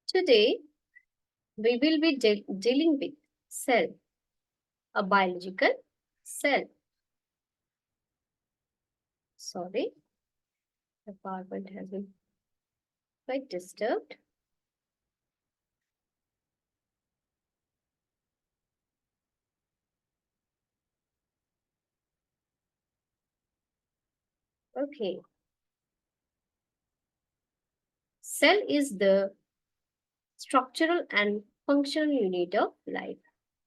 Today, we will be dealing with cell, a biological cell. Sorry, the PowerPoint has been quite disturbed. Okay. Cell is the structural and functional unit of life.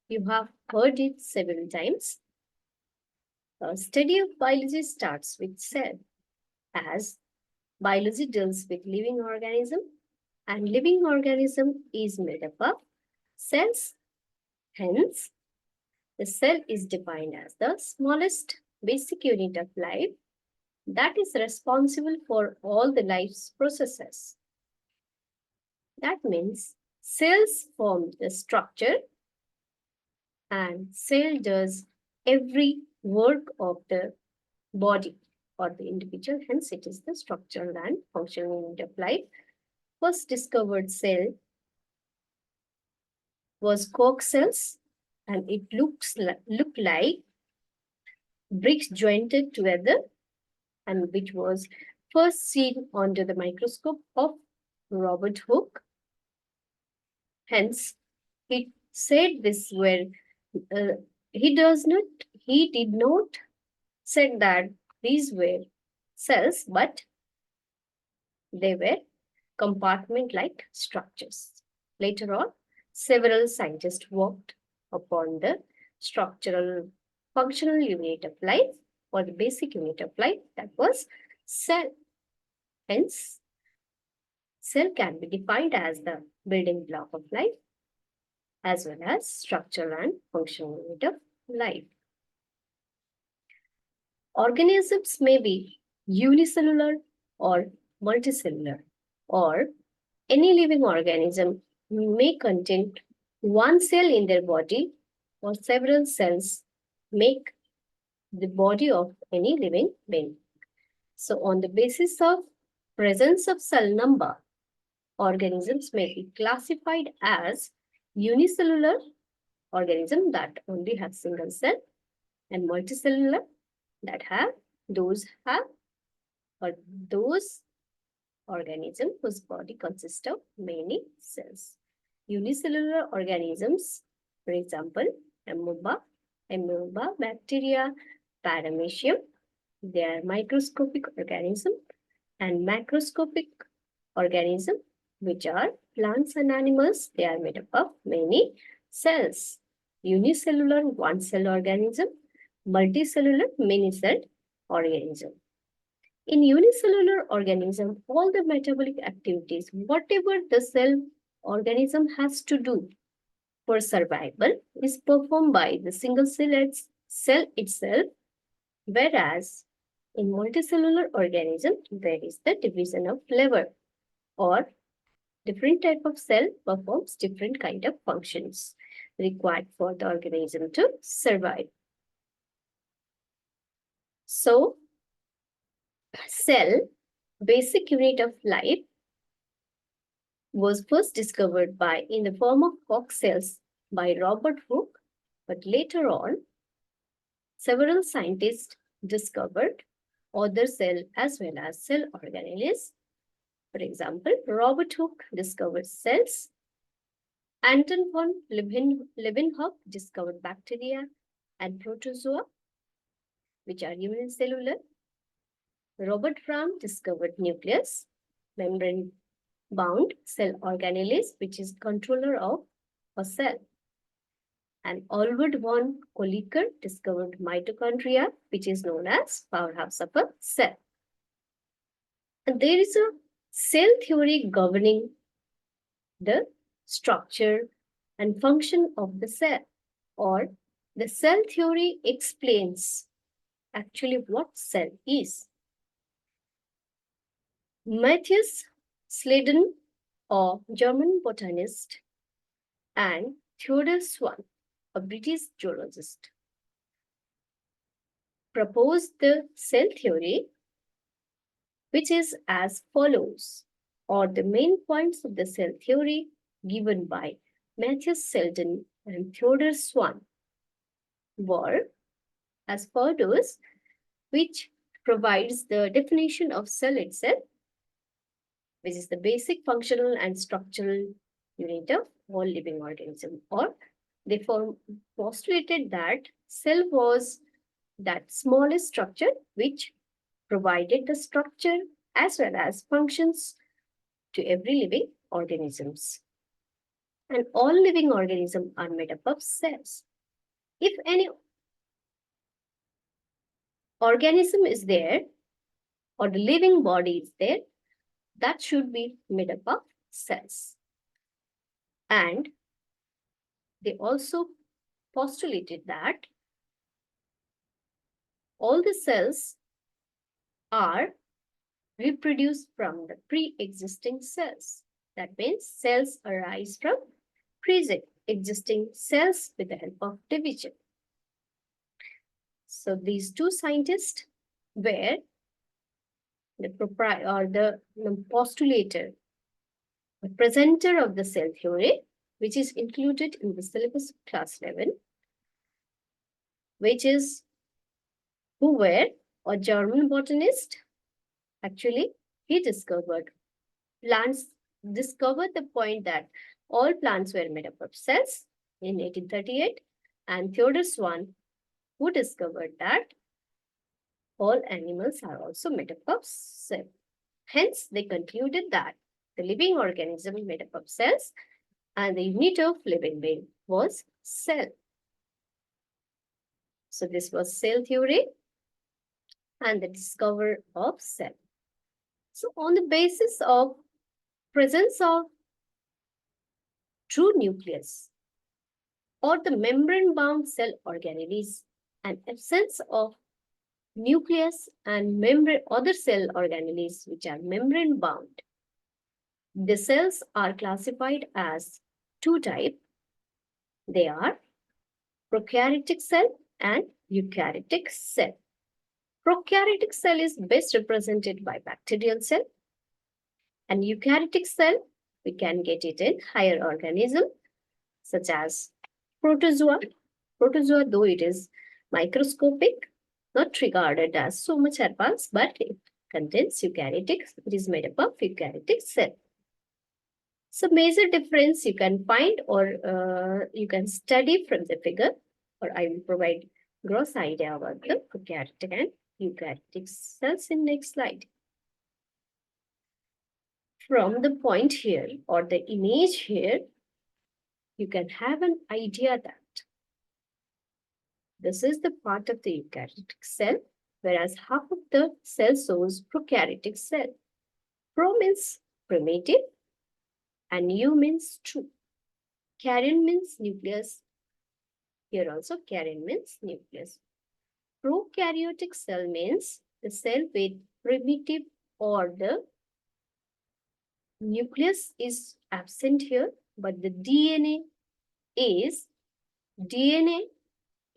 You have heard it several times. A study of biology starts with cell, as biology deals with living organism, and living organism is made up of cells. Hence, the cell is defined as the smallest basic unit of life that is responsible for all the life's processes. That means cells form the structure and cell does every work of the body or the individual. Hence, it is the structural and functional unit of life. First discovered cell was cork cells, and it looked like bricks jointed together, and which was first seen under the microscope of Robert Hooke. Hence, he said this where uh, he did not said that these were cells, but they were compartment-like structures. Later on, several scientists worked upon the structural functional unit of life or the basic unit of life, that was cell. Hence, cell can be defined as the building block of life as well as structural and functional unit of life. Organisms may be unicellular or multicellular, or any living organism may contain one cell in their body or several cells make the body of any living being. So on the basis of presence of cell number, organisms may be classified as unicellular organism that only have single cell, and multicellular that have or those organism whose body consists of many cells. Unicellular organisms, for example, amoeba, bacteria, paramecium, they are microscopic organism, and macroscopic organism, which are plants and animals. They are made up of many cells. Unicellular, one cell organism, multicellular, many celled organism. In unicellular organism, all the metabolic activities, whatever the cell organism has to do for survival, is performed by the single cell itself, whereas in multicellular organism, there is the division of labor, or different type of cell performs different kind of functions required for the organism to survive. So, cell, basic unit of life, was first discovered by in the form of cork cells by Robert Hooke, but later on, several scientists discovered other cell as well as cell organelles. For example, Robert Hooke discovered cells. Anton von Leeuwenhoek discovered bacteria and protozoa, which are unicellular. Robert Fram discovered nucleus, membrane-bound cell organelles, which is controller of a cell. And Alfred von Kolliker discovered mitochondria, which is known as powerhouse of a cell. And there is a cell theory governing the structure and function of the cell, or the cell theory explains actually what cell is. Matthias Sladen, a German botanist, and Theodore Swan, a British zoologist, proposed the cell theory, which is as follows. are the main points of the cell theory given by Matthias Selden and Theodor Swan were as follows, which provides the definition of cell itself, which is the basic functional and structural unit of all living organism, or they postulated that cell was that smallest structure which provided the structure as well as functions to every living organisms. And all living organisms are made up of cells. If any organism is there or the living body is there, that should be made up of cells. And they also postulated that all the cells are reproduced from the pre-existing cells. That means cells arise from pre-existing cells with the help of division. So these two scientists were the postulator, the presenter of the cell theory, which is included in the syllabus of class 11, which is who were a German botanist. Actually, he discovered the point that all plants were made up of cells in 1838, and Theodor Swan, who discovered that all animals are also made up of cells. Hence, they concluded that the living organism made up of cells and the unit of living being was cell. So this was cell theory and the discovery of cell. So on the basis of presence of true nucleus or the membrane-bound cell organelles and absence of nucleus and other cell organelles which are membrane-bound, the cells are classified as two types. They are prokaryotic cell and eukaryotic cell. Prokaryotic cell is best represented by bacterial cell, and eukaryotic cell we can get it in higher organism such as protozoa. Protozoa, though it is microscopic, not regarded as so much advanced, but it contains eukaryotic. It is made up of eukaryotic cell. So major difference you can find or you can study from the figure, or I will provide gross idea about the prokaryotic and eukaryotic cells in next slide. From the point here or the image here, you can have an idea that this is the part of the eukaryotic cell, whereas half of the cell shows prokaryotic cell. Pro means primitive and U means true. Karyon means nucleus. Here also karyon means nucleus. Prokaryotic cell means the cell with primitive or the nucleus is absent here, but the DNA is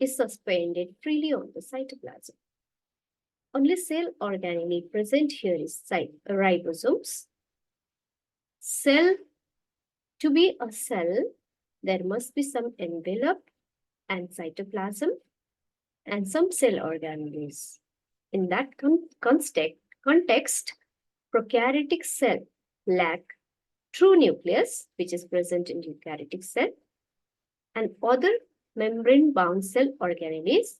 suspended freely on the cytoplasm. Only cell organelle present here is ribosomes. Cell, to be a cell, there must be some envelope and cytoplasm and some cell organelles. In that context, prokaryotic cell lack true nucleus, which is present in eukaryotic cell, and other membrane-bound cell organelles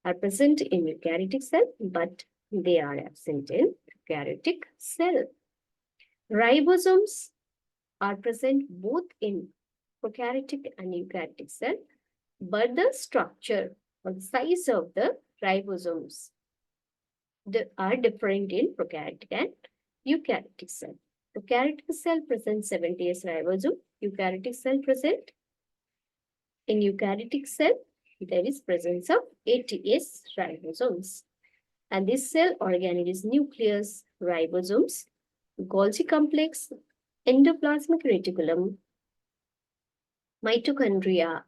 are present in eukaryotic cell, but they are absent in prokaryotic cell. Ribosomes are present both in prokaryotic and eukaryotic cell, but the structure or the size of the ribosomes are different in prokaryotic and eukaryotic cell. Prokaryotic cell presents 70S ribosome, eukaryotic cell present. In eukaryotic cell, there is presence of 80S ribosomes. And this cell organelle is nucleus, ribosomes, Golgi complex, endoplasmic reticulum, mitochondria,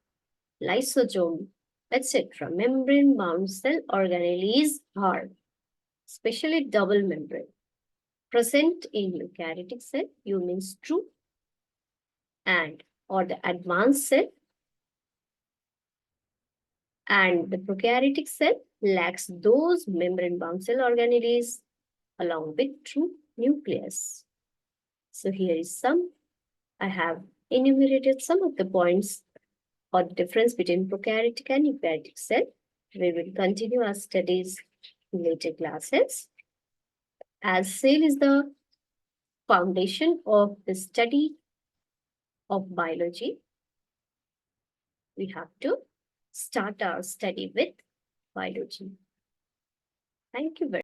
lysosome, etc. Membrane-bound cell organelles are especially double membrane. present in eukaryotic cell, U means true, and or the advanced cell, and the prokaryotic cell lacks those membrane-bound cell organelles along with true nucleus. So here is some. I have enumerated some of the points or the difference between prokaryotic and eukaryotic cell. We will continue our studies in later classes. As cell is the foundation of the study of biology, we have to start our study with biology. Thank you very much.